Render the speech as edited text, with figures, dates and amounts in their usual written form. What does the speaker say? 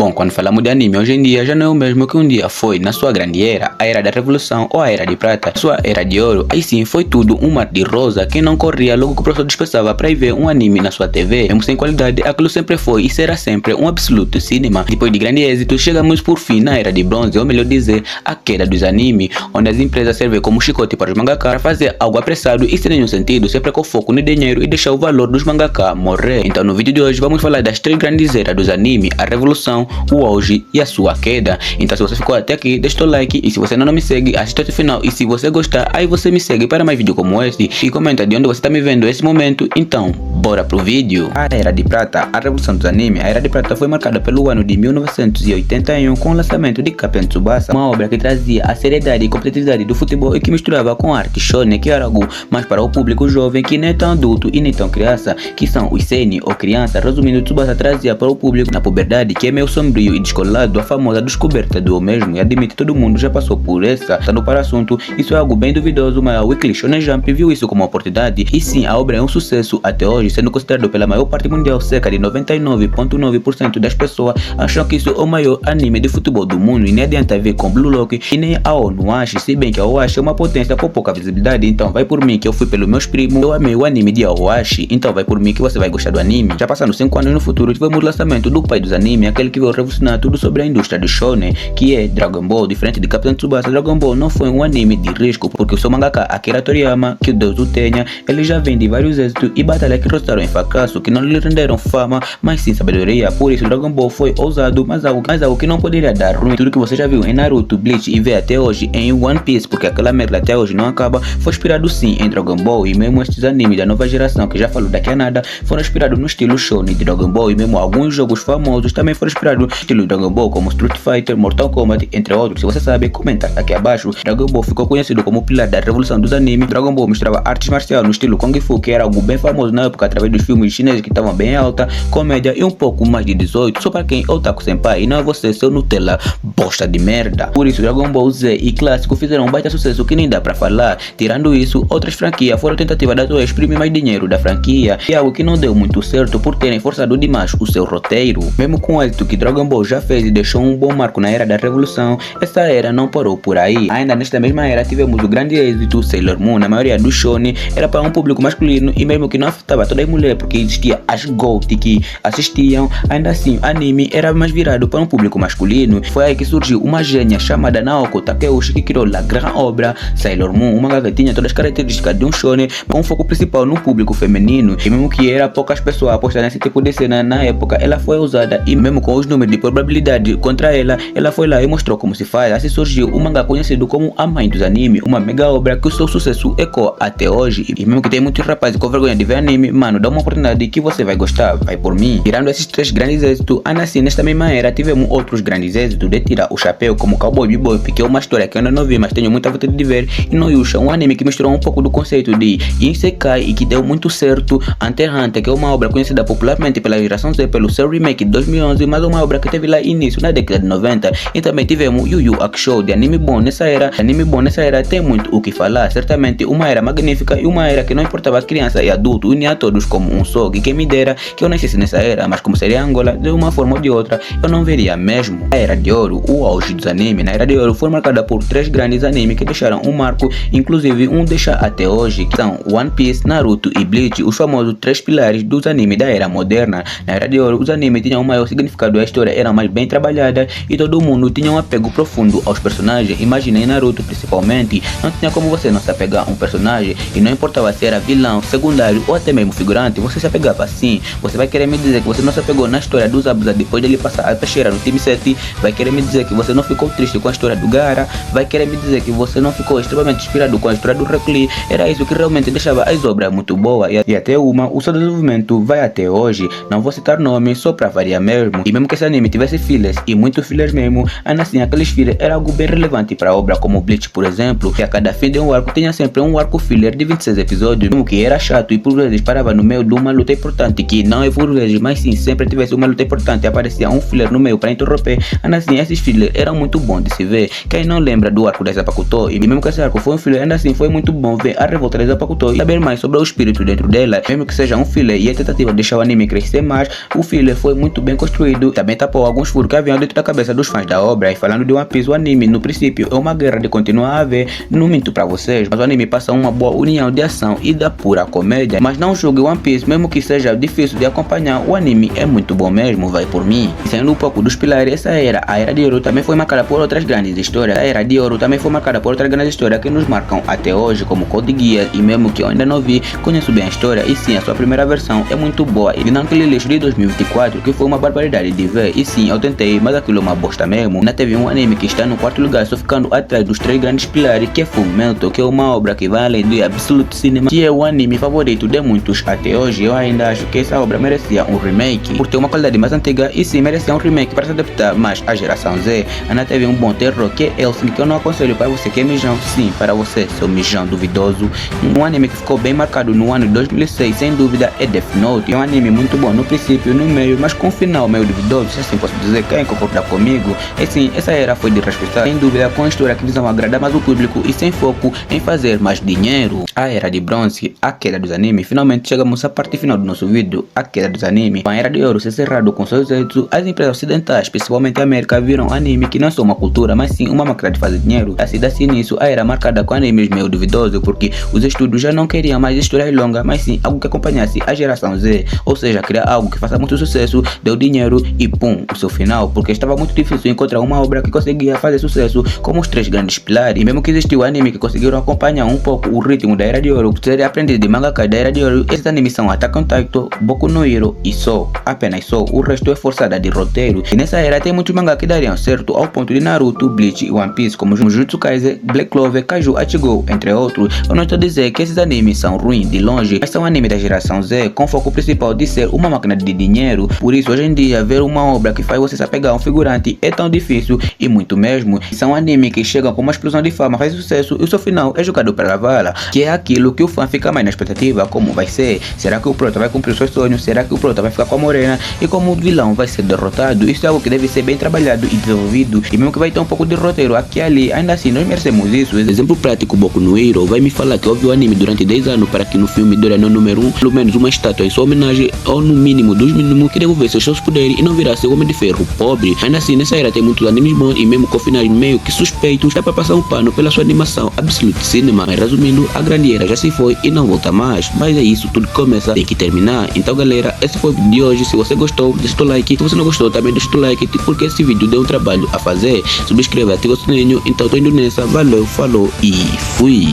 Bom, quando falamos de anime hoje em dia já não é o mesmo que um dia foi na sua grande era, a era da revolução ou a era de prata, sua era de ouro. Aí sim foi tudo um mar de rosa, quem não corria logo que o professor dispensava para ir ver um anime na sua TV, mesmo sem qualidade, aquilo sempre foi e será sempre um absoluto cinema. Depois de grande êxito, chegamos por fim na era de bronze, ou melhor dizer, a queda dos animes, onde as empresas servem como chicote para os mangaka para fazer algo apressado e sem nenhum sentido, sempre com foco no dinheiro e deixar o valor dos mangaka morrer. Então no vídeo de hoje vamos falar das três grandes eras dos animes, a revolução, o auge e a sua queda. Então se você ficou até aqui, deixa o like, e se você ainda não me segue, assista até o final, e se você gostar, aí você me segue para mais vídeos como este e comenta de onde você está me vendo nesse momento. Então bora pro vídeo. A era de prata, a revolução dos animes. A era de prata foi marcada pelo ano de 1981 com o lançamento de Captain Tsubasa, uma obra que trazia a seriedade e competitividade do futebol e que misturava com arte shonen, que era algo mais para o público jovem, que nem tão adulto e nem tão criança, que são os seinen ou criança. Resumindo, Tsubasa trazia para o público na puberdade, que é meio sombrio e descolado, a famosa descoberta do eu mesmo, e admite todo mundo já passou por essa. Estando para o assunto, isso é algo bem duvidoso, mas a Weekly Shonen Jump viu isso como uma oportunidade, e sim, a obra é um sucesso até hoje, sendo considerado pela maior parte mundial. Cerca de 99,9% das pessoas acham que isso é o maior anime de futebol do mundo, e nem adianta ver com Blue Lock e nem a ONU acha, se bem que a Oashi é uma potência com pouca visibilidade. Então vai por mim, que eu fui pelos meus primos, eu amei o anime de Oashi, então vai por mim que você vai gostar do anime. Já passando 5 anos no futuro, tivemos o lançamento do pai dos animes, aquele que veio revolucionar tudo sobre a indústria do shonen, que é Dragon Ball. Diferente de Captain Tsubasa, Dragon Ball não foi um anime de risco, porque o seu mangaka Akira Toriyama, que Deus o tenha, ele já vem de vários êxitos e batalhas que rostaram em fracasso, que não lhe renderam fama, mas sim sabedoria. Por isso Dragon Ball foi ousado, mas algo que não poderia dar ruim. Tudo que você já viu em Naruto, Bleach e vê até hoje em One Piece, porque aquela merda até hoje não acaba, foi inspirado sim em Dragon Ball. E mesmo estes animes da nova geração, que já falou daqui a nada, foram inspirados no estilo shonen de Dragon Ball, e mesmo alguns jogos famosos também foram inspirados no estilo Dragon Ball, como Street Fighter, Mortal Kombat, entre outros. Se você sabe, comenta aqui abaixo. Dragon Ball ficou conhecido como o pilar da revolução dos animes. Dragon Ball misturava artes marciais no estilo Kung Fu, que era algo bem famoso na época, através dos filmes chineses que estavam bem alta, comédia e um pouco mais de 18, só para quem é otaku senpai e não é você, seu Nutella bosta de merda. Por isso Dragon Ball Z e Clássico fizeram um baita sucesso que nem dá pra falar. Tirando isso, outras franquias foram tentativas da Toei exprimir mais dinheiro da franquia, e algo que não deu muito certo por terem forçado demais o seu roteiro. Mesmo com o êxito que Dragon Ball já fez e deixou um bom marco na era da revolução, essa era não parou por aí. Ainda nesta mesma era tivemos o grande êxito Sailor Moon. Na maioria do shonen era para um público masculino, e mesmo que não afetava toda a mulher, porque existia as GOAT que assistiam, ainda assim o anime era mais virado para um público masculino. Foi aí que surgiu uma gênia chamada Naoko Takeuchi, que criou a grande obra Sailor Moon, uma mangá que tinha todas as características de um shonen, mas um foco principal no público feminino. E mesmo que era poucas pessoas apostaram nesse tipo de cena na época, ela foi usada, e mesmo com os números de probabilidade contra ela, ela foi lá e mostrou como se faz. Assim surgiu o mangá conhecido como a mãe dos animes, uma mega obra que o seu sucesso ecoa até hoje. E mesmo que tem muitos rapazes com vergonha de ver anime, mano, dá uma oportunidade que você vai gostar, vai por mim. Tirando esses três grandes êxitos, ainda assim nesta mesma era tivemos outros grandes êxitos de tirar o chapéu, como Cowboy Bebop, que é uma história que eu ainda não vi, mas tenho muita vontade de ver, e Noyusha, um anime que misturou um pouco do conceito de Isekai e que deu muito certo. Hunter x Hunter, que é uma obra conhecida popularmente pela geração Z pelo seu remake de 2011, mas uma obra que teve lá início na década de 90. E também tivemos Yu Yu Hakusho, de anime bom nessa era. Anime bom nessa era tem muito o que falar, certamente uma era magnífica, e uma era que não importava criança e adulto, unia a todos como um só. E quem me dera que eu nascesse nessa era, mas como seria Angola, de uma forma ou de outra, eu não veria mesmo. A era de ouro, o auge dos animes. Na era de ouro foi marcada por três grandes animes que deixaram um marco, inclusive um deixa até hoje, que são One Piece, Naruto e Bleach, os famosos três pilares dos animes da era moderna. Na era de ouro, os animes tinham um maior significado, a história era mais bem trabalhada e todo mundo tinha um apego profundo aos personagens. Imagina em Naruto principalmente, não tinha como você não se apegar a um personagem, e não importava se era vilão, secundário ou até mesmo figurante, você se apegava assim. Você vai querer me dizer que você não se apegou na história do Zabuza depois dele passar a peixeira no time 7? Vai querer me dizer que você não ficou triste com a história do Gaara? Vai querer me dizer que você não ficou extremamente inspirado com a história do Rock Lee? Era isso que realmente deixava as obras muito boas, e até o seu desenvolvimento vai até hoje. Não vou citar nomes só pra variar mesmo, e mesmo que esse anime tivesse fillers, e muitos fillers mesmo, ainda assim aqueles fillers era algo bem relevante para a obra, como Bleach por exemplo, que a cada fim de um arco tinha sempre um arco filler de 26 episódios, mesmo que era chato e por vezes parava no meio de uma luta importante, que não é por vezes, mas sim sempre tivesse uma luta importante, aparecia um filler no meio para interromper. Ainda assim esses fillers eram muito bons de se ver. Quem não lembra do arco da Zapakuto, e mesmo que esse arco foi um filler, ainda assim foi muito bom ver a revolta da Zapakuto e saber mais sobre o espírito dentro dela. Mesmo que seja um filler e a tentativa de deixar o anime crescer mais, o filler foi muito bem construído. Também também tapou alguns furos que haviam dentro da cabeça dos fãs da obra. E falando de One Piece, o anime no princípio é uma guerra de continuar a ver, não minto pra vocês, mas o anime passa uma boa união de ação e da pura comédia. Mas não julgue One Piece, mesmo que seja difícil de acompanhar, o anime é muito bom mesmo, vai por mim. E saindo um pouco dos pilares, essa era, a Era de Ouro, também foi marcada por outras grandes histórias. A Era de Ouro também foi marcada por outras grandes histórias que nos marcam até hoje, como Code Geass, e mesmo que eu ainda não vi, conheço bem a história, e sim, a sua primeira versão é muito boa, e não aquele lixo de 2024, que foi uma barbaridade de ver. E sim, eu tentei, mas aquilo é uma bosta mesmo. Ainda teve um anime que está no quarto lugar, só ficando atrás dos 3 grandes pilares, que é Fullmetal, que é uma obra que vai além do Absolute Cinema, que é o anime favorito de muitos até hoje. Eu ainda acho que essa obra merecia um remake, por ter uma qualidade mais antiga, e sim, merecia um remake para se adaptar mais à geração Z. Ainda teve um bom terror, que é Hellsing, que eu não aconselho para você que é mijão, sim, para você, seu mijão duvidoso. Um anime que ficou bem marcado no ano de 2006, sem dúvida, é Death Note. É um anime muito bom no princípio, no meio, mas com um final meio duvidoso, se assim posso dizer. Quem concordar comigo? E sim, essa era foi de respeitar, sem dúvida, com a história que visam agradar mais o público e sem foco em fazer mais dinheiro. A Era de Bronze, a queda dos animes. Finalmente chegamos à parte final do nosso vídeo, a queda dos animes. Com a Era de Ouro ser cerrado com seus êxitos, as empresas ocidentais, principalmente a América, viram anime que não é só uma cultura, mas sim uma máquina de fazer dinheiro. Assim dá-se início a era marcada com animes meio duvidosos, porque os estúdios já não queriam mais histórias longas, mas sim algo que acompanhasse a geração Z, ou seja, criar algo que faça muito sucesso, deu dinheiro e pum, o seu final, porque estava muito difícil encontrar uma obra que conseguia fazer sucesso como os 3 grandes pilares. E mesmo que existiu anime que conseguiram acompanhar um pouco o ritmo da Era de Ouro, que seria aprendido de mangaka da Era de Ouro, esses animes são Attack on Titan, Boku no Hero e só, apenas só, o resto é forçada de roteiro. E nessa era tem muitos mangá que dariam certo, ao ponto de Naruto, Bleach e One Piece, como Jujutsu Kaisen, Black Clover, Kaiju, Ichigo, entre outros. Eu não estou a dizer que esses animes são ruins de longe, mas são animes da geração Z, com foco principal de ser uma máquina de dinheiro. Por isso, hoje em dia, ver uma obra que faz você se apegar a um figurante é tão difícil, e muito mesmo. São animes que chegam com uma explosão de fama, faz sucesso, e o seu final é jogado para a vala, que é aquilo que o fã fica mais na expectativa, como vai ser. Será que o prota vai cumprir os seus sonhos? Será que o prota vai ficar com a morena? E como o vilão vai ser derrotado? Isso é algo que deve ser bem trabalhado e desenvolvido, e mesmo que vai ter um pouco de roteiro aqui e ali, ainda assim nós merecemos isso. Exemplo prático, Boku no Hero vai me falar que houve o anime durante 10 anos para que no filme Doraemon número 1, pelo menos uma estátua em sua homenagem, ou no mínimo dos mínimos, que devolvesse seus poderes e não virasse o Homem de Ferro pobre. Ainda assim, nessa era tem muitos animes bons, e mesmo com finais meio que suspeitos, dá para passar um pano pela sua animação Absolute Cinema. Mas resumindo, a grande era já se foi e não volta mais. Mas é isso, tudo que começa tem que terminar. Então galera, esse foi o vídeo de hoje. Se você gostou, deixa o like. Se você não gostou, também deixa o like, porque esse vídeo deu um trabalho a fazer. Subscreva, ativa o sininho. Então tô indo nessa, valeu, falou e fui!